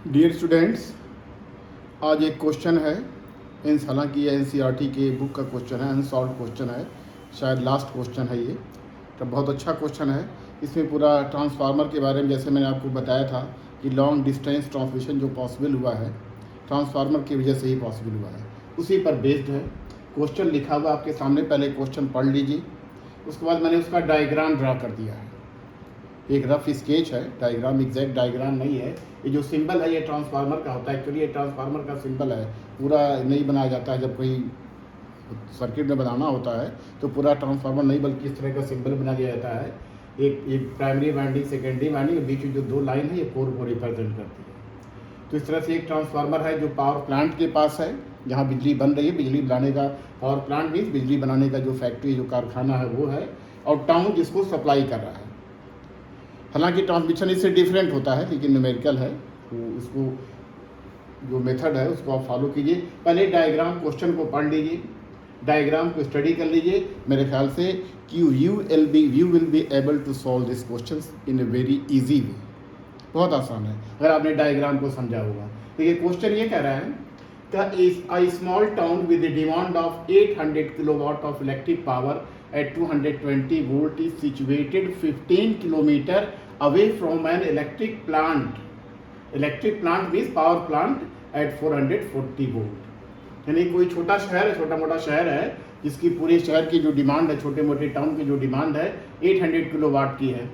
Dear students, आज एक question है। हालांकि ये एनसीईआरटी के बुक का क्वेश्चन है, अनसॉल्व क्वेश्चन है, शायद लास्ट क्वेश्चन है ये। तो बहुत अच्छा क्वेश्चन है। इसमें पूरा ट्रांसफार्मर के बारे में, जैसे मैंने आपको बताया था कि लॉन्ग डिस्टेंस ट्रांसमिशन जो पॉसिबल हुआ है ट्रांसफार्मर की वजह से ही पॉसिबल हुआ है, उसी पर बेस्ड है। क्वेश्चन लिखा हुआ आपके सामने, पहले क्वेश्चन पढ़ लीजिए। उसके बाद मैंने उसका डायग्राम ड्रा कर दिया है, एक रफ स्केच है, डायग्राम एग्जैक्ट डायग्राम नहीं है। ये जो सिंबल है ये ट्रांसफार्मर का होता है, एक्चुअली ये ट्रांसफार्मर का सिंबल है, पूरा नहीं बनाया जाता है। जब कोई सर्किट में बनाना होता है तो पूरा ट्रांसफार्मर नहीं, बल्कि इस तरह का सिंबल बना दिया जाता है। एक प्राइमरी वाइंडिंग, सेकेंडरी वाइंडिंग, बीच में जो दो लाइन है ये कोर को रिप्रेजेंट करती है। तो इस तरह से एक ट्रांसफार्मर है जो पावर प्लांट के पास है, जहाँ बिजली बन रही है। बिजली बनाने का पावर प्लांट मीन्स बिजली बनाने का जो फैक्ट्री, जो कारखाना है वो है, और टाउन जिसको सप्लाई कर रहा है। हालांकि ट्रांसमिशन इससे डिफरेंट होता है, लेकिन न्यूमेरिकल है, तो इसको जो मेथड है उसको आप फॉलो कीजिए। पहले डायग्राम क्वेश्चन को पढ़ लीजिए, डायग्राम को स्टडी कर लीजिए। मेरे ख्याल से कि you will be able to solve this question in a very easy way. बहुत आसान है अगर आपने डायग्राम को समझा होगा। देखिए क्वेश्चन ये कह रहा है कि a small town with a demand of 800 kilowatt of electric power at 220 volt is situated 15 kilometer away from an electric plant. Electric plant means power plant at 440 volt. यानी कोई छोटा शहर है, छोटा मोटा शहर है, जिसकी पूरे शहर की जो डिमांड है, छोटे मोटे टाउन की जो डिमांड है 800 किलोवाट की है,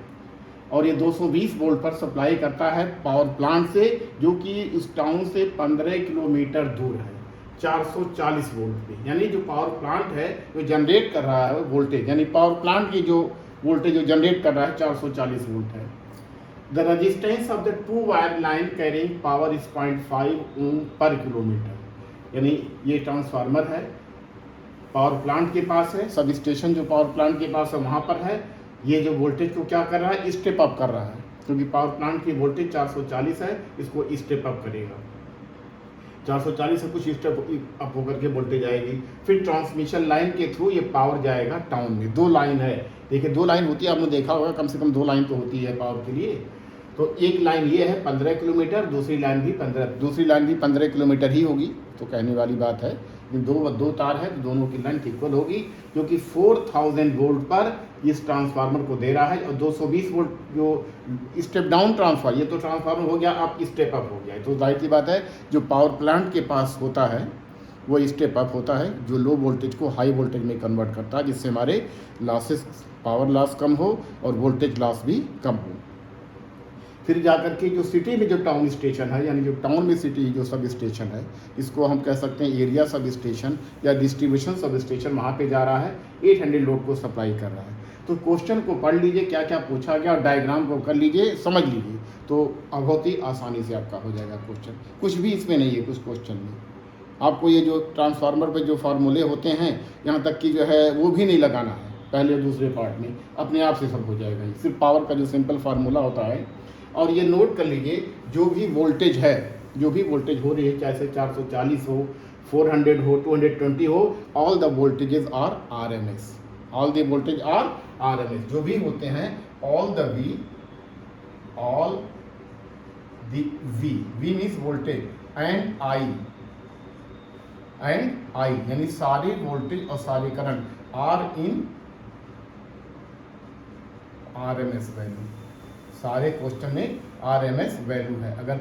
और ये 220 वोल्ट पर सप्लाई करता है पावर प्लांट से, जो कि इस टाउन से 15 किलोमीटर दूर है, 440 वोल्ट पे। यानी जो पावर प्लांट है जो जनरेट कर रहा है वोल्टेज, यानी पावर प्लांट की जो वोल्टेज जो जनरेट कर रहा है 440 वोल्ट है। The resistance of the two wire line carrying power is 0.5 ओम पर किलोमीटर। यानी ये ट्रांसफार्मर है, पावर प्लांट के पास है, सब स्टेशन जो पावर प्लांट के पास है वहाँ पर है। ये जो वोल्टेज को क्या कर रहा है, स्टेप अप कर रहा है, क्योंकि पावर प्लांट की वोल्टेज 440 है, इसको स्टेप अप करेगा। 440 से कुछ स्टेप अप होकर के वोल्टेज आएगी। फिर ट्रांसमिशन लाइन के थ्रू ये पावर जाएगा टाउन में। दो लाइन है, देखिए दो लाइन होती है, आपने देखा होगा, कम से कम दो लाइन तो होती है पावर के लिए। तो एक लाइन ये है 15 किलोमीटर, दूसरी लाइन भी 15 किलोमीटर ही होगी, तो कहने वाली बात है। दो तार है तो दोनों की लेंथ इक्वल होगी, जो कि 4000 वोल्ट पर इस ट्रांसफार्मर को दे रहा है। और 220 वोल्ट जो स्टेप डाउन ट्रांसफार्मर, ये तो ट्रांसफार्मर हो गया, आप स्टेप अप हो गया। तो जाहिर सी बात है जो पावर प्लांट के पास होता है वो स्टेप अप होता है, जो लो वोल्टेज को हाई वोल्टेज में कन्वर्ट करता है, जिससे हमारे लॉसेस, पावर लॉस कम हो और वोल्टेज लॉस भी कम हो। फिर जाकर के जो सिटी में जो टाउन स्टेशन है, यानी जो टाउन में सिटी जो सब स्टेशन है, इसको हम कह सकते हैं एरिया सब स्टेशन या डिस्ट्रीब्यूशन सब स्टेशन, वहाँ पे जा रहा है, 800 लोड को सप्लाई कर रहा है। तो क्वेश्चन को पढ़ लीजिए, क्या क्या पूछा गया, और डायग्राम को कर लीजिए, समझ लीजिए, तो बहुत ही आसानी से आपका हो जाएगा क्वेश्चन। कुछ भी इसमें नहीं है, कुछ क्वेश्चन में आपको ये जो ट्रांसफार्मर पे जो फार्मूले होते हैं, यहाँ तक कि जो है वो भी नहीं लगाना है, पहले और दूसरे पार्ट में अपने आप से सब हो जाएगा। सिर्फ पावर का जो सिंपल फार्मूला होता है। और ये नोट कर लीजिए, जो भी वोल्टेज है, जो भी वोल्टेज हो रही है, चाहे से 440 हो, 400 हो, 220 हो, all the voltages are RMS, all the voltage are RMS। जो भी होते हैं all the V means voltage, and I यानी सारे वोल्टेज और सारे current are in RMS value. सारे क्वेश्चन में RMS वैल्यू है। अगर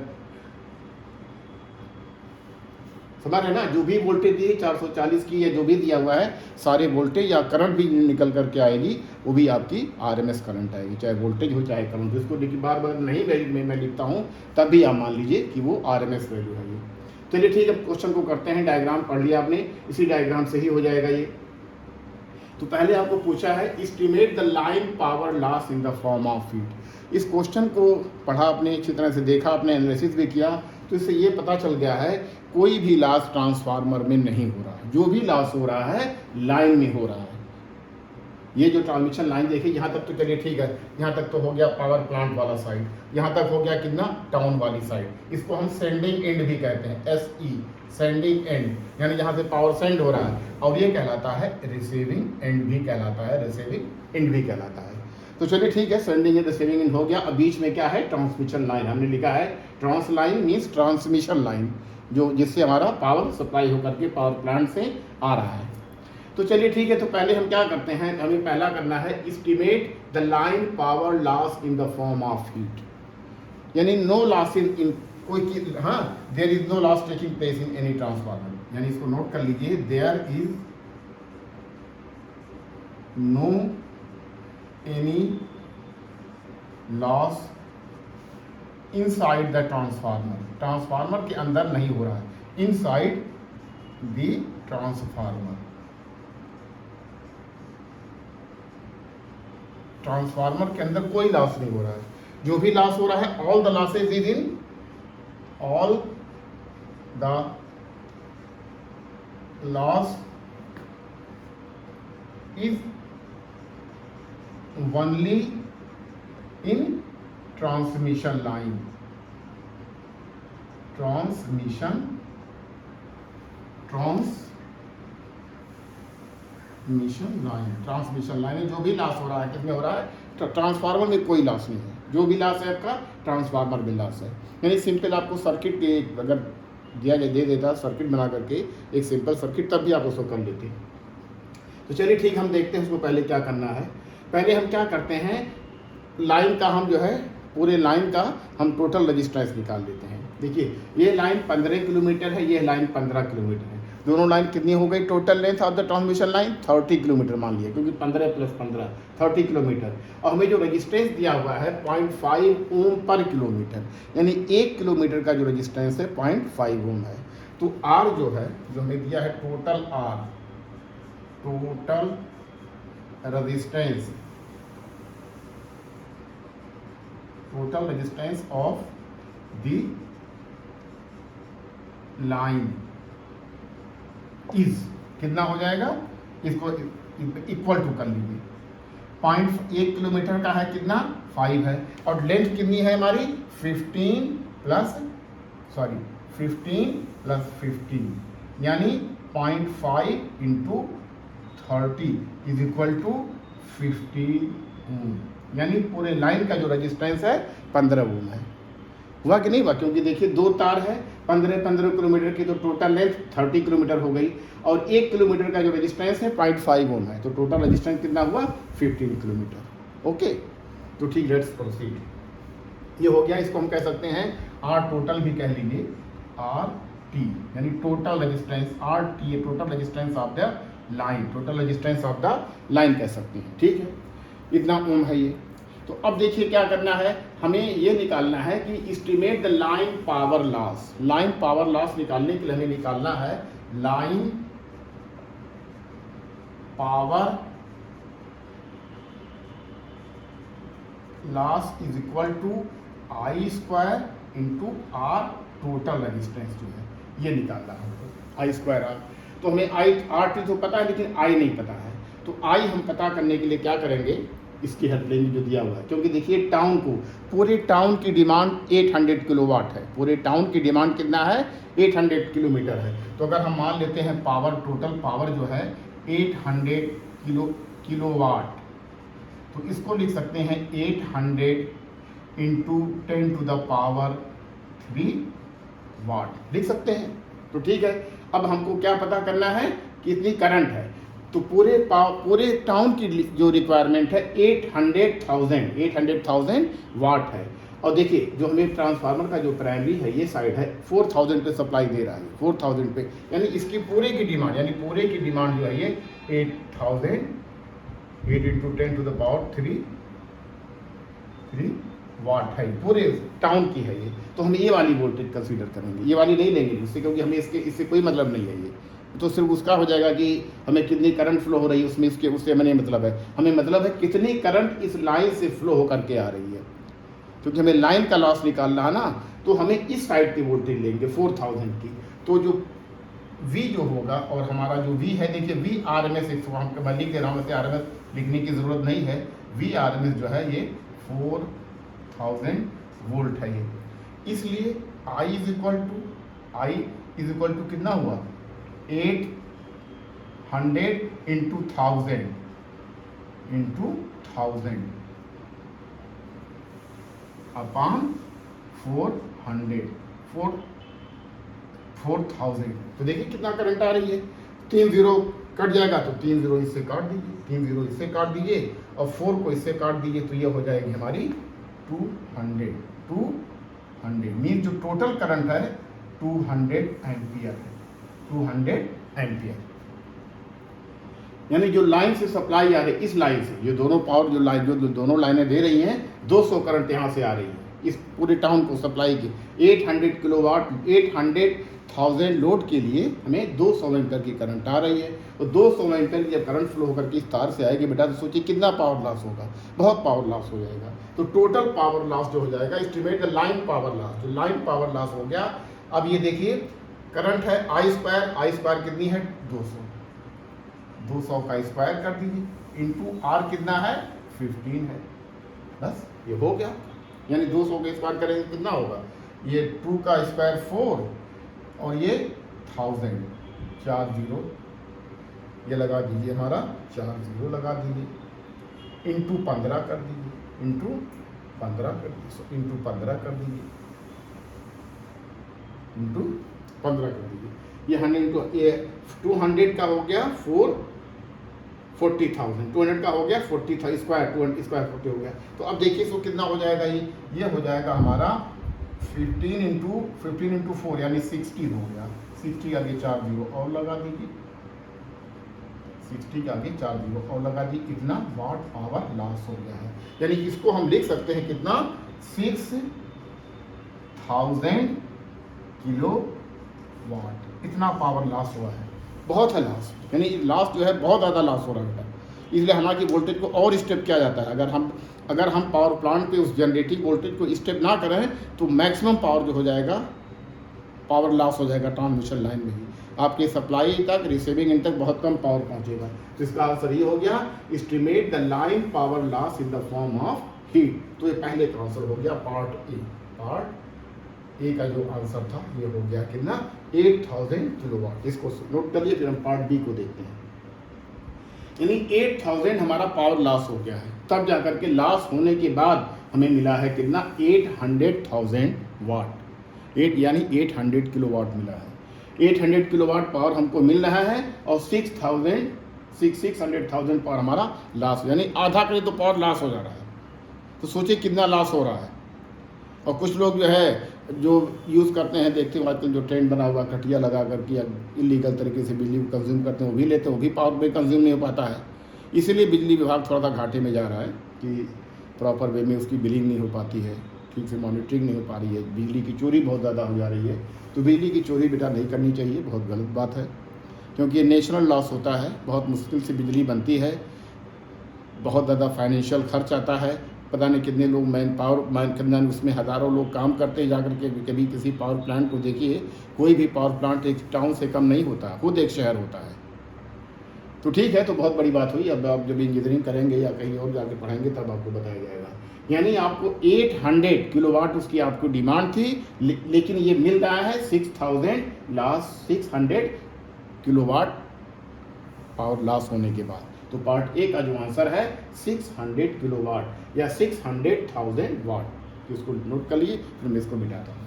समझ रहे ना, जो भी वोल्टेज दी 440 की या जो भी दिया हुआ है, सारे वोल्टेज या करंट भी निकल करके आएगी, वो भी आपकी RMS करंट आएगी, चाहे वोल्टेज हो चाहे करंट। जिसको देखिए बार बार नहीं मैं लिखता हूँ, तब भी आप मान लीजिए कि वो RMS वैल्यू है ये। चलिए ठीक है, क्वेश्चन को करते हैं। डायग्राम पढ़ लिया आपने, इसी डायग्राम से ही हो जाएगा ये। तो पहले आपको पूछा है estimate the line power loss in the form of heat. इस क्वेश्चन को पढ़ा आपने, अच्छी तरह से देखा आपने, एनालिसिस भी किया, तो इससे ये पता चल गया है कोई भी लॉस ट्रांसफार्मर में नहीं हो रहा है। जो भी लॉस हो रहा है लाइन में हो रहा है। ये जो ट्रांसमिशन लाइन देखिए, यहाँ तक तो चलिए ठीक है, यहाँ तक तो हो गया पावर प्लांट वाला साइड, यहाँ तक हो गया कितना, टाउन वाली साइड। इसको हम सेंडिंग एंड भी कहते हैं, SE, सेंडिंग एंड, यानी जहाँ से पावर सेंड हो रहा है। और ये कहलाता है रिसीविंग एंड भी कहलाता है, रिसीविंग एंड भी कहलाता है। तो चलिए ठीक है, सेंडिंग एंड रिसीविंग एंड हो गया। अब बीच में क्या है, ट्रांसमिशन लाइन हमने लिखा है। Trans line means transmission line, जो जिससे हमारा पावर सप्लाई होकर के पावर प्लांट से आ रहा है। तो चलिए ठीक है, तो पहले हम क्या करते हैं, हमें पहला करना है estimate the line power loss in the form of heat, यानी नो लॉस इन कोई, हाँ, there is no loss taking place in any transformer, यानी इसको नोट कर लीजिए, there is no any loss inside the transformer, transformer के अंदर नहीं हो रहा है, इनसाइड द ट्रांसफार्मर, ट्रांसफार्मर के अंदर कोई लॉस नहीं हो रहा है। जो भी लॉस हो रहा है, all the losses is in, all the loss is only in transmission line, transmission line, transmission line में जो भी लॉस हो रहा है, किसमें हो रहा है, ट्रांसफार्मर में कोई लॉस नहीं है, जो भी लॉस है आपका ट्रांसफार्मर में लॉस है। यानी सिंपल आपको सर्किट के अगर दे देता सर्किट बना करके, एक सिंपल सर्किट, तब भी आप उसको कर लेते। तो चलिए ठीक, हम देखते हैं उसको पहले क्या करना है। पहले हम क्या करते हैं, लाइन का हम जो है, पूरे लाइन का हम टोटल रजिस्टेंस निकाल लेते हैं। देखिए ये लाइन 15 किलोमीटर है, ये लाइन 15 किलोमीटर है, दोनों लाइन कितनी हो गई, total length of the transmission line 30 kilometre मान लिया, क्योंकि 15 + 15 30 किलोमीटर। और हमें जो रजिस्टेंस दिया हुआ है 0.5 ओम पर किलोमीटर, यानी 1 किलोमीटर का जो रजिस्टेंस है 0.5 ओम है। तो आर जो है, जो हमें दिया है total R, total resistance, total resistance of the line is कितना हो जाएगा, इसको इक्वल टू कर लीजिए, 0.1 किलोमीटर का है कितना, 5 है, और लेंथ कितनी है हमारी 15 + 15, यानी 0.5 × 30 इज इक्वल टू 15 ओम, यानी पूरे लाइन का जो रजिस्टेंस है 15 ओम है। हुआ कि नहीं हुआ, क्योंकि देखिए दो तार है, 15 किलोमीटर की, तो टोटल लेंथ 30 किलोमीटर हो गई, और 1 किलोमीटर का जो रजिस्टेंस है 0.5 ओम है, तो टोटल रजिस्टेंस कितना हुआ, 15 किलोमीटर। ओके, तो ठीक, लेट्स प्रोसीड। ये हो गया, इसको हम कह सकते हैं आर टोटल भी कह लीजिए, आर टी, यानी total resistance, R T total resistance of the line, total resistance of the line कह सकते हैं। ठीक है, इतना ओम है ये। तो अब देखिए क्या करना है, हमें ये निकालना है कि estimate the line power loss. Line power loss निकालने के लिए हमें निकालना है line power loss is equal to I² × R total resistance जो है, ये निकालना है I² R। तो हमें RT तो पता है, लेकिन I नहीं पता है, तो I हम पता करने के लिए क्या करेंगे, इसकी हेल्प लेंगे जो दिया हुआ है। क्योंकि देखिए टाउन को, पूरे टाउन की डिमांड 800 किलोवाट है, पूरे टाउन की डिमांड कितना है, 800 किलोमीटर है। तो अगर हम मान लेते हैं पावर, टोटल पावर जो है 800 किलोवाट, तो इसको लिख सकते हैं 800 × 10⁻³ वाट, लिख सकते हैं। तो ठीक है, अब हमको क्या पता करना है, कितनी करंट है। तो पूरे टाउन की जो रिक्वायरमेंट है 800,000 वाट है। और देखिए जो हमें ट्रांसफार्मर का जो प्राइमरी है, ये साइड है 4000 पे सप्लाई दे रहा है, 4000 पे, यानी इसकी पूरे की डिमांड, यानी पूरे की डिमांड जो है ये 8000, 8 × 10⁻³ वाट है, पूरे टाउन की है ये। तो हम ये वाली वोल्टेज कंसीडर करेंगे, ये वाली नहीं लेंगे इससे, क्योंकि हमें इससे कोई मतलब नहीं है। ये तो सिर्फ उसका हो जाएगा कि हमें कितनी करंट फ्लो हो रही है, उसमें इसके उससे हमें मतलब है, हमें मतलब है कितनी करंट इस लाइन से फ्लो होकर के आ रही है। क्योंकि हमें लाइन का लॉस निकालना है ना, तो हमें इस साइड की वोल्टेज लेंगे 4000 की। तो जो V जो होगा, और हमारा जो V है, देखिए V RMS, मैं लिख दे रहा हूँ, वैसे RMS लिखने की ज़रूरत नहीं है। V RMS जो है ये 4000 वोल्ट है ये, इसलिए I इज इक्वल टू कितना हुआ, 800 × 1000 अपॉन 400 4000। तो देखिए कितना करंट आ रही है, 3 जीरो कट जाएगा तो 3 जीरो इससे काट दीजिए, 3 जीरो इससे काट दीजिए और 4 को इससे काट दीजिए, तो ये हो जाएगी हमारी 200 मीन जो टोटल करंट है 200 एम्पियर है, 200 एम्पियर। यानी जो लाइन से सप्लाई आ रही है, इस लाइन से ये दोनों पावर जो लाइन जो दोनों लाइनें दे रही हैं, 200 करंट यहाँ से आ रही है इस पूरे टाउन को सप्लाई की। 800 किलोवाट 800,000 लोड के लिए हमें 200 एम्पियर की करंट आ रही है। तो 200 एम्पियर की जब करंट फ्लो होकर के इस तार से आएगी बेटा, तो सोचिए कितना पावर लॉस होगा, बहुत पावर लॉस हो जाएगा। तो टोटल पावर लॉस जो हो जाएगा, estimate the line power loss, जो लाइन पावर लॉस हो गया। अब ये देखिए करंट है आई स्क्वायर कितनी है 200 का स्क्वायर कर दीजिए, इंटू आर कितना है 15 है, बस ये हो गया। यानी 200 का स्क्वायर करेंगे कितना होगा, ये 2 का स्क्वायर 4 और ये 1000, 4 जीरो ये लगा दीजिए, हमारा 4 जीरो लगा दीजिए, इंटू 15 कर दीजिए, इंटू 15 कर दीजिए, इंटू 15 कर दीजिए, इंटू 15 कर दीजिए। ये 200 का हो गया 40,000, 200 का हो गया 40,000 स्क्वायर, 200 स्क्वायर 40 हो गया। तो अब देखिए इसको कितना हो जाएगा, ये हो जाएगा हमारा 15 इंटू 4 यानी 60 हो गया। 60 के आगे 4 जीरो और लगा दीजिए, 60 के आगे 4 जीरो और लगा दीजिए, इतना वाट पावर लॉस हो गया है। यानी इसको हम लिख सकते हैं कितना, 6000 किलो वाट, इतना पावर लॉस हुआ है, बहुत है लॉस। यानी लॉस जो है बहुत ज़्यादा लॉस हो रहा है। इसलिए हमारी वोल्टेज को और स्टेप किया जाता है। अगर हम पावर प्लांट पे उस जनरेटिंग वोल्टेज को स्टेप ना करें तो मैक्सिमम पावर जो हो जाएगा, पावर लॉस हो जाएगा ट्रांसमिशन लाइन में ही। आपके सप्लाई तक, रिसीविंग एंड तक बहुत कम पावर पहुंचेगा। तो इसका आंसर ये हो गया, estimate the line power loss in the form of heat. तो ये पहले का आंसर हो गया पार्ट ए का जो आंसर था ये हो गया कितना, 8000 किलोवाट। इसको नोट कर लिए, फिर हम पार्ट बी को देखते हैं। यानी 8000 हमारा पावर लॉस हो गया है, तब जाकर के लॉस होने के बाद हमें मिला है कितना, 800,000 वाट, यानी 800 किलोवाट मिला है। 800 किलोवाट पावर हमको मिल रहा है और 600,000 पावर हमारा लॉस, यानी आधा करीब तो पावर लॉस हो जा रहा है। तो सोचिए कितना लॉस हो रहा है। और कुछ लोग जो है जो यूज़ करते हैं, देखते हैं आजकल जो ट्रेंड बना हुआ, कटिया लगा करके इलीगल तरीके से बिजली को कंज्यूम करते हैं, वो भी लेते हैं, वो भी पावर में कंज्यूम नहीं हो पाता है। इसीलिए बिजली विभाग थोड़ा सा घाटे में जा रहा है कि प्रॉपर वे में उसकी बिलिंग नहीं हो पाती है, ठीक से मॉनिटरिंग नहीं हो पा रही है, बिजली की चोरी बहुत ज़्यादा हो जा रही है। तो बिजली की चोरी बेटा नहीं करनी चाहिए, बहुत गलत बात है, क्योंकि ये नेशनल लॉस होता है। बहुत मुश्किल से बिजली बनती है, बहुत ज़्यादा फाइनेंशियल खर्च आता है, पता नहीं कितने लोग कितना उसमें हज़ारों लोग काम करते हैं जाकर के। कभी किसी पावर प्लांट को देखिए, कोई भी पावर प्लांट एक टाउन से कम नहीं होता, खुद एक शहर होता है। तो ठीक है, तो बहुत बड़ी बात हुई। अब आप जब इंजीनियरिंग करेंगे या कहीं और जाके पढ़ेंगे तब आपको बताया जाएगा। यानी आपको 800 किलोवाट उसकी आपको डिमांड थी, लेकिन ये मिल रहा है 600 किलोवाट पावर लॉस होने के बाद। तो पार्ट ए का जो आंसर है 600 किलोवाट या 600,000 वाट। तो इसको नोट कर लिए, फिर मैं इसको मिटाता हूँ।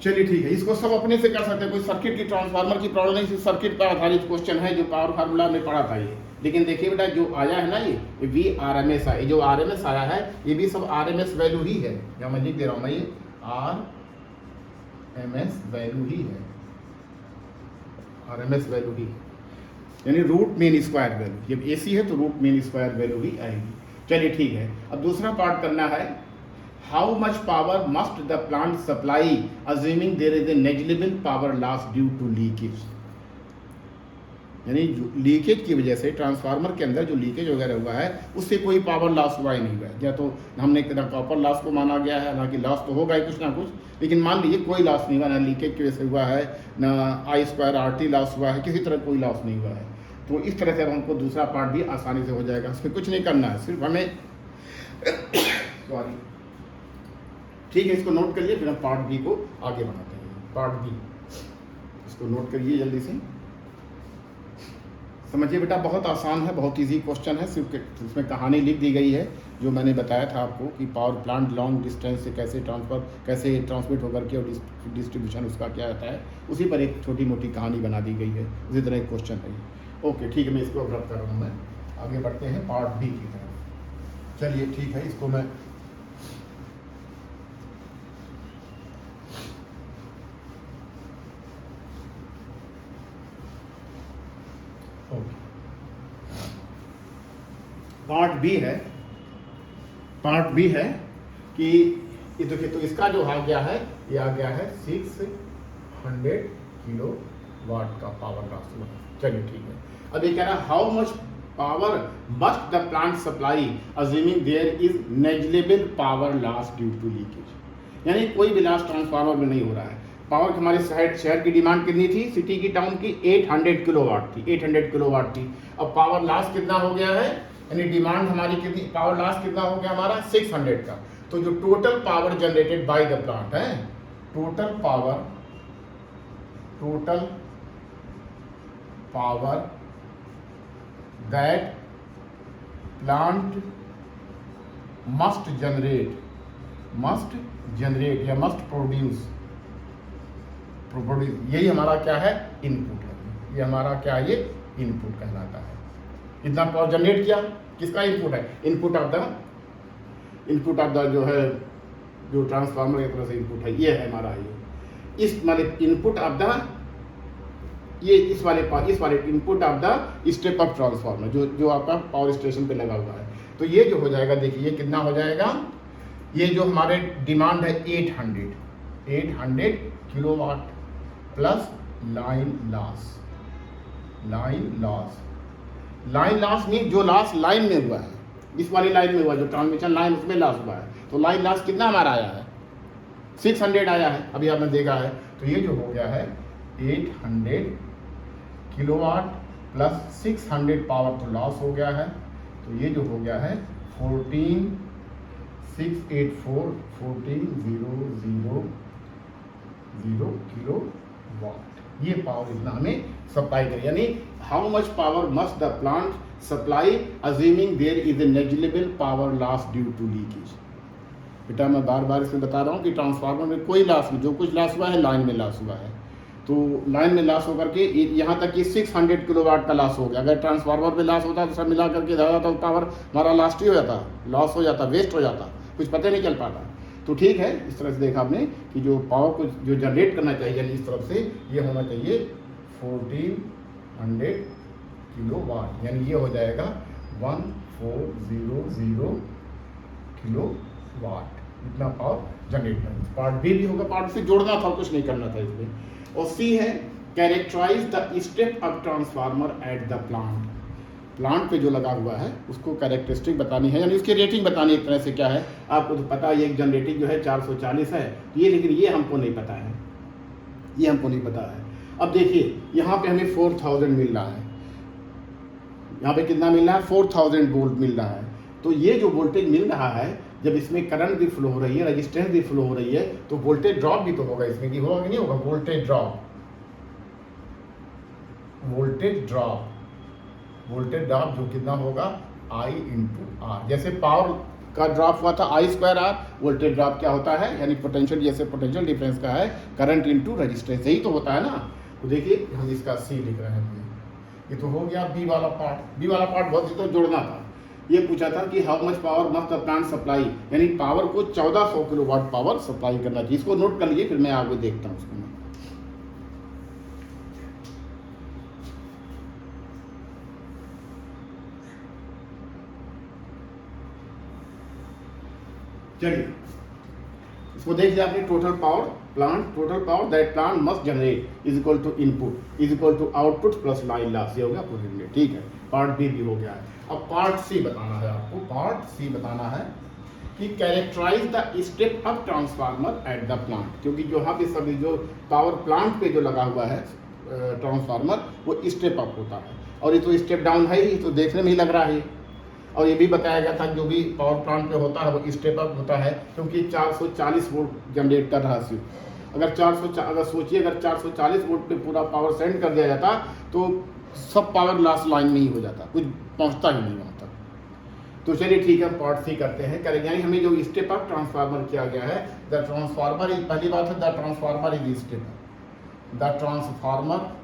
चलिए ठीक है, इसको सब अपने से कर सकते हैं, कोई सर्किट की ट्रांसफार्मर की प्रॉब्लम नहीं, सर्किट पर आधारित क्वेश्चन है जो पावर फार्मूला में पढ़ा था ये। लेकिन देखिए बेटा जो आया है ना, ये VRMS है, जो RMS आया है ये भी सब RMS वैल्यू ही है। या मैं लिख दे रहा हूँ, मैं ये RMS वैल्यू ही है, RMS वैल्यू ही है, यानी रूट मीन स्क्वायर वैल्यू। जब AC है तो रूट मीन स्क्वायर वैल्यू ही आएगी। चलिए ठीक है, अब दूसरा पार्ट करना है, how much power must the plant supply assuming there is a negligible power loss due to leakage. यानी लीकेज की वजह से ट्रांसफार्मर के अंदर जो लीकेज वगैरह हुआ है उससे कोई पावर लॉस हुआ ही नहीं हुआ है। या तो हमने ना कॉपर लॉस को माना गया है, ना कि लॉस तो होगा ही कुछ ना कुछ, लेकिन मान लीजिए कोई लॉस नहीं हुआ, ना लीकेज की वजह से हुआ है, ना I2RT लॉस हुआ है, किसी तरह कोई लॉस नहीं हुआ है। तो इस तरह से अब हमको दूसरा पार्ट भी आसानी से हो जाएगा, इसमें कुछ नहीं करना है, सिर्फ हमें सॉरी ठीक है, इसको नोट करिए, फिर हम पार्ट बी को आगे बढ़ाते हैं। पार्ट बी, इसको नोट करिए जल्दी से। समझिए बेटा, बहुत आसान है, बहुत इजी क्वेश्चन है। सिर्फ इसमें कहानी लिख दी गई है जो मैंने बताया था आपको कि पावर प्लांट लॉन्ग डिस्टेंस से कैसे ट्रांसमिट होकर के और डिस्ट्रीब्यूशन उसका क्या रहता है, उसी पर एक छोटी मोटी कहानी बना दी गई है। उसी तरह एक क्वेश्चन है। ओके ठीक है, मैं इसको अब रद्द कर रहा हूँ। मैं आगे बढ़ते हैं पार्ट बी की तरफ। चलिए ठीक है, इसको मैं पार्ट बी है कि ये देखिए, तो इसका जो आ गया है, ये आ गया है 600 किलो वाट का पावर लॉस। चलिए ठीक है, अब ये कह रहा है how much power must the plant supply assuming there is negligible power loss due to leakage. यानी कोई भी लॉस ट्रांसफार्मर में नहीं हो रहा है। पावर हमारे शहर की डिमांड कितनी थी, सिटी की टाउन की 800 किलोवाट थी, 800 किलोवाट थी। अब पावर लॉस कितना हो गया है, यानी डिमांड हमारी कितनी, पावर लॉस कितना हो गया हमारा 600 का। तो जो total power generated by the plant है, total power that plant must generate या मस्ट प्रोड्यूस, यही हमारा क्या है, इनपुट है। ये हमारा क्या है, ये इनपुट कहलाता है। इतना पावर जनरेट किया, किसका इनपुट है, इनपुट ऑफ द जो है, जो ट्रांसफार्मर एक तरह से इनपुट है, ये है हमारा। ये इस वाले इनपुट ऑफ द, ये इस वाले input of the step up transformer जो आपका पावर स्टेशन पे लगा हुआ है। तो ये जो हो जाएगा, देखिए ये कितना हो जाएगा, ये जो हमारे डिमांड है 800 kilowatt plus line loss mean जो लॉस लाइन में हुआ है, इस वाली लाइन में हुआ, जो ट्रांसमिशन लाइन उसमें लॉस हुआ है। तो लाइन लॉस कितना हमारा आया है, 600 आया है, अभी आपने देखा है। तो ये जो हो गया है 800 किलोवाट प्लस 600 पावर तो लॉस हो गया है। तो ये जो हो गया है 14,684,14,000 किलो वाट, ये पावर इतना हमें सप्लाई करे। यानी how much power must the plant supply assuming there is a negligible power loss due to leakage. बेटा मैं बार बार इसमें बता रहा हूँ कि ट्रांसफार्मर में कोई लॉस नहीं, जो कुछ लॉस हुआ है लाइन में लॉस हुआ है। तो लाइन में लॉस होकर के यहाँ तक कि 600 किलोवाट का लॉस हो गया। अगर ट्रांसफार्मर में लॉस होता तो सब मिला करके ज़्यादा तो पावर हमारा लॉस्ट ही हो जाता, लॉस हो जाता, वेस्ट हो जाता, कुछ पता नहीं चल पाता। तो ठीक है, इस तरह से देखा आपने कि जो पावर को जो जनरेट करना चाहिए, यानी इस तरफ से ये होना चाहिए 1400 किलोवाट, यानी ये हो जाएगा 1400 किलोवाट, इतना पावर जनरेट करना। पार्ट बी भी होगा, पार्ट से जोड़ना था, कुछ नहीं करना था इसमें। और सी है characterise the step up transformer at the plant पे जो लगा हुआ है उसको कैरेक्टरिस्टिक बतानी है, यानी उसकी रेटिंग बतानी एक तरह से। क्या है आपको तो पता है, एक जनरेटिंग जो है 440 है ये, लेकिन ये हमको नहीं पता है, ये हमको नहीं पता है। अब देखिए यहाँ पे हमें 4000 मिल रहा है, यहाँ पे कितना मिल रहा है, 4000 वोल्ट मिल रहा है। तो ये जो वोल्टेज मिल रहा है, जब इसमें करंट भी फ्लो हो रही है, रेजिस्टेंस भी फ्लो हो रही है, तो वोल्टेज ड्रॉप भी तो होगा इसमें, कि होगा कि नहीं होगा, वोल्टेज ड्रॉप जो कितना होगा I × R। जैसे पावर का ड्रॉप हुआ था I²R, वोल्टेज ड्रॉप क्या होता है, यानी पोटेंशियल, जैसे पोटेंशियल डिफरेंस का है करंट इनटू रेजिस्टेंस, यही तो होता है ना। तो देखिए हम इसका C लिख रहे हैं। ये तो हो गया बी वाला पार्ट बहुत तो जोड़ना था। ये पूछा था कि how much power must the plant supply, यानी पावर को 1400 किलोवाट पावर सप्लाई करना चाहिए। इसको नोट कर लीजिए, फिर मैं आगे देखता हूँ उसको। चलिए इसको देख लिया आपने, total power that plant must generate is equal to input is equal to output plus line loss, ये हो गया पूरी। ठीक है, पार्ट बी भी हो गया है। अब पार्ट सी बताना है आपको, कि characterise the step up transformer at the plant, क्योंकि जो यहाँ पे सभी जो पावर प्लांट पे जो लगा हुआ है ट्रांसफार्मर, वो स्टेप अप होता है, और ये तो स्टेप डाउन है ही, तो देखने में ही लग रहा है। और ये भी बताया गया था जो भी पावर प्लांट पे होता है वो स्टेप अप होता है, क्योंकि 440 वोल्ट जनरेट कर रहा है। अगर 440 वोल्ट पे पूरा पावर सेंड कर दिया जाता तो सब पावर लास्ट लाइन में ही हो जाता, कुछ पहुंचता ही नहीं वहाँ तक। तो चलिए ठीक है, पार्ट सी करते हैं। करेंगे यानी हमें जो स्टेप अप ट्रांसफार्मर किया गया है, द ट्रांसफार्मर इज, पहली बात है the transformer is step up, the transformer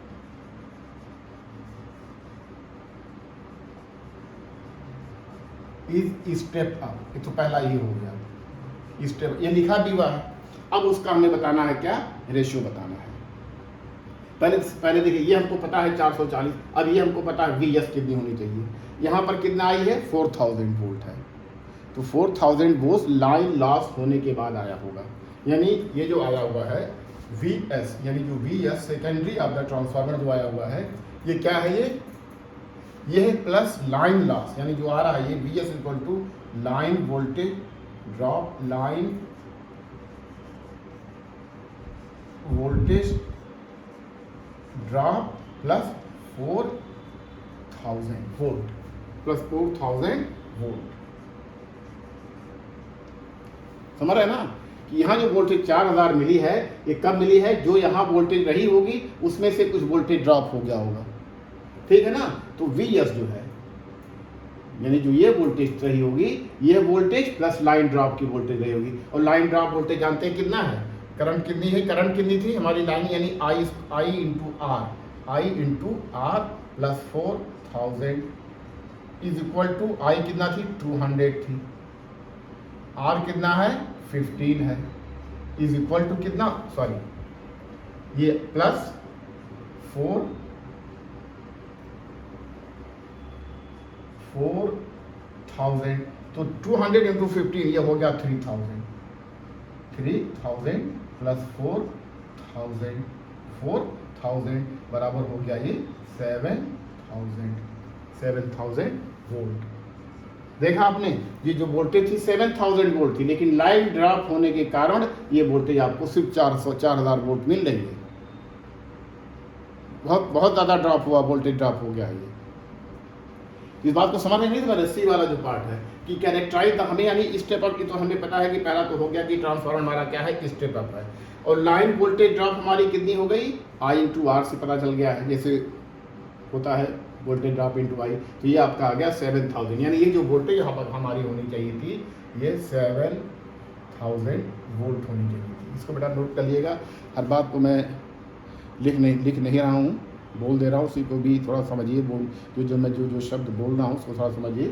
is step up, ये तो पहला ही हो गया स्टेप, ये लिखा भी हुआ है। अब उसका हमें बताना है क्या, रेशियो बताना है। पहले देखिए, ये हमको पता है 440, अब ये हमको पता है वी एस कितनी होनी चाहिए। यहाँ पर कितना आई है, 4000 वोल्ट है, तो 4000 वोल्ट लाइन लॉस होने के बाद आया होगा। यानी ये जो आया हुआ है वी एस, यानी जो V S secondary of the transformer जो आया हुआ है, ये क्या है, ये है प्लस लाइन लॉस, यानी जो आ रहा है ये V S equal to line voltage drop, line voltage drop plus 4000 volt, plus 4000 volt. समझ रहे हैं ना कि यहाँ जो वोल्टेज 4000 मिली है, ये कब मिली है, जो यहाँ वोल्टेज रही होगी उसमें से कुछ वोल्टेज ड्रॉप हो गया होगा, ठीक है ना। तो वी एस जो है, यानी जो ये वोल्टेज रही होगी, ये वोल्टेज प्लस लाइन ड्रॉप की वोल्टेज रही होगी। और लाइन ड्रॉप वोल्टेज जानते हैं कितना है, करंट कितनी है, करंट कितनी थी हमारी लाइन, यानी I into R plus 4000 is equal to, I कितना थी 200 थी, आर कितना है 15 है, इज इक्वल टू कितना, सॉरी ये प्लस 4000, तो 200 इंटू 15 ये हो गया 3000 प्लस 4000 बराबर हो गया ये 7000 वोल्ट। देखा आपने, ये जो वोल्टेज थी 7000 वोल्ट थी, लेकिन लाइन ड्रॉप होने के कारण ये वोल्टेज आपको सिर्फ 4000 वोल्ट मिल रही है। बहुत ज़्यादा ड्रॉप हुआ, वोल्टेज ड्रॉप हो गया ये। इस बात को समझ में नहीं था, रस्सी वाला जो पार्ट है कि कैरेक्टराइज हमें, यानी स्टेप अप की तो हमें पता है कि पहला तो हो गया कि ट्रांसफार्मर हमारा क्या है, स्टेप अप है। और लाइन वोल्टेज ड्रॉप हमारी कितनी हो गई, आई इंटू आर से पता चल गया है, जैसे होता है वोल्टेज ड्रॉप इंटू आई। तो ये आपका आ गया 7000, यानी ये जो वोल्टेज यहाँ पर हमारी होनी चाहिए थी, ये 7000 वोल्ट होनी चाहिए थी। इसको बेटा नोट कर लिएगा, हर बात को मैं लिख नहीं रहा हूँ, बोल दे रहा हूँ, उसी को भी थोड़ा समझिए, जो मैं जो शब्द बोल रहा हूँ उसको थोड़ा समझिए,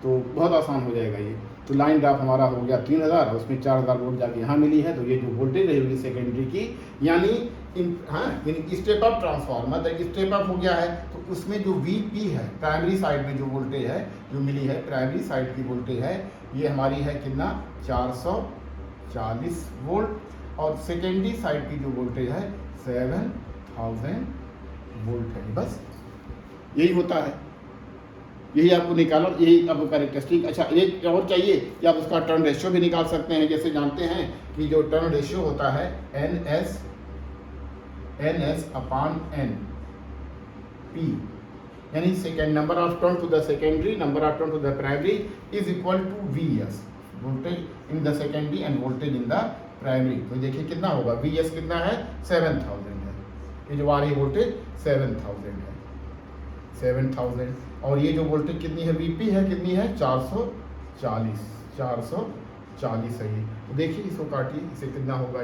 तो बहुत आसान हो जाएगा ये। तो लाइन ड्रॉप हमारा हो गया 3000, उसमें 4000 वोल्ट जाके यहाँ मिली है, तो ये जो वोल्टेज रही होगी सेकेंडरी की, यानी यानी step up transformer step up हो गया है, तो उसमें जो वीपी है, प्राइमरी साइड में जो वोल्टेज है जो मिली है, प्राइमरी साइड की वोल्टेज है, ये हमारी है कितना 440 वोल्ट, और सेकेंडरी साइड की जो वोल्टेज है 7000 वोल्ट है। बस यही होता है, यही आपको निकालो, यही आपको कैरेक्टरिस्टिक। अच्छा, एक और चाहिए कि आप उसका टर्न रेशियो भी निकाल सकते हैं। जैसे जानते हैं कि जो टर्न रेशियो होता है NS अपॉन NP, यानी second number of turn to the secondary, number of turn to the primary is equal to VS, voltage in the secondary and voltage in the primary. तो देखिए कितना होगा, VS कितना है 7000 है, ये जो आ रही वोल्टेज 7000 है, 7000, और ये जो वोल्टेज कितनी है, VP है कितनी है 440 है ये। तो देखिए इसको काटिए, इसे कितना होगा,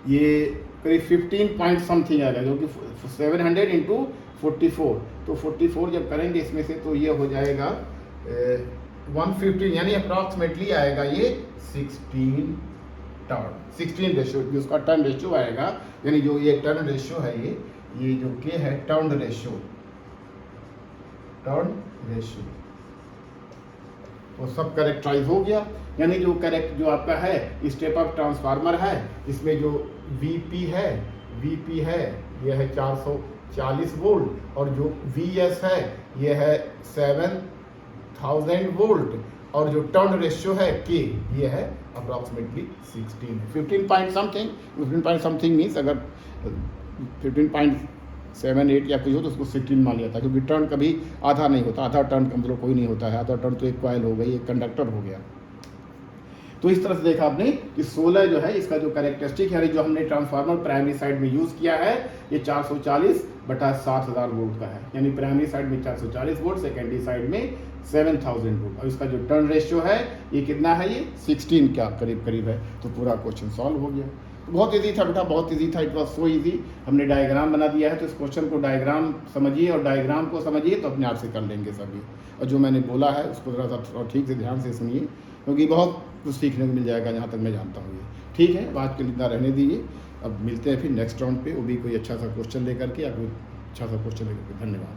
ये करीब 15 पॉइंट समथिंग आएगा, जो कि 700 इंटू 44, तो 44 जब करेंगे इसमें से तो ये हो जाएगा 115, यानी अप्रॉक्सीमेटली आएगा ये 16 रेशियो, जो उसका टर्न रेशियो आएगा, यानी जो ये टर्न रेशियो है, ये जो के है टर्न रेशियो, तो सब करेक्टराइज हो गया। यानी जो आपका है स्टेप अप ट्रांसफार्मर है, इसमें जो VP है ये है 440 वोल्ट, और जो VS है ये है 7000 वोल्ट, और जो टर्न रेशियो है K ये है अप्रॉक्सीमेटली 16, 15 पॉइंट समथिंग मीन्स अगर 15.78 या कुछ हो तो उसको 16 मान लिया था, क्योंकि टर्न कभी आधा नहीं होता, आधा टर्न का मतलब कोई नहीं होता है, आधा टर्न तो एक कॉइल हो गई, एक कंडक्टर हो गया। तो इस तरह से देखा आपने कि 16 जो है इसका जो कैरेक्टरिस्टिक है, जो हमने ट्रांसफार्मर प्राइमरी साइड में यूज़ किया है, ये 440/60,000 वोल्ट का है, यानी प्राइमरी साइड में 440 वोल्ट, सेकेंडरी साइड में 7000 वोल्ट। और इसका जो टर्न रेशियो है ये कितना है, ये 16 का करीब करीब है। तो पूरा क्वेश्चन सॉल्व हो गया। तो बहुत ईजी था बेटा, बहुत ईजी था, इट वॉज सो ईजी। हमने डायग्राम बना दिया है, तो इस क्वेश्चन को डायग्राम समझिए और डायग्राम को समझिए तो अपने आप से कर लेंगे सभी। और जो मैंने बोला है उसको थोड़ा सा ठीक से ध्यान से सुनिए, क्योंकि बहुत कुछ सीखने को मिल जाएगा जहाँ तक मैं जानता हूँ। ठीक है, बात के लिए इतना रहने दीजिए। अब मिलते हैं फिर नेक्स्ट राउंड पे, वो भी कोई अच्छा सा क्वेश्चन लेकर के या कोई अच्छा सा क्वेश्चन लेकर के। धन्यवाद।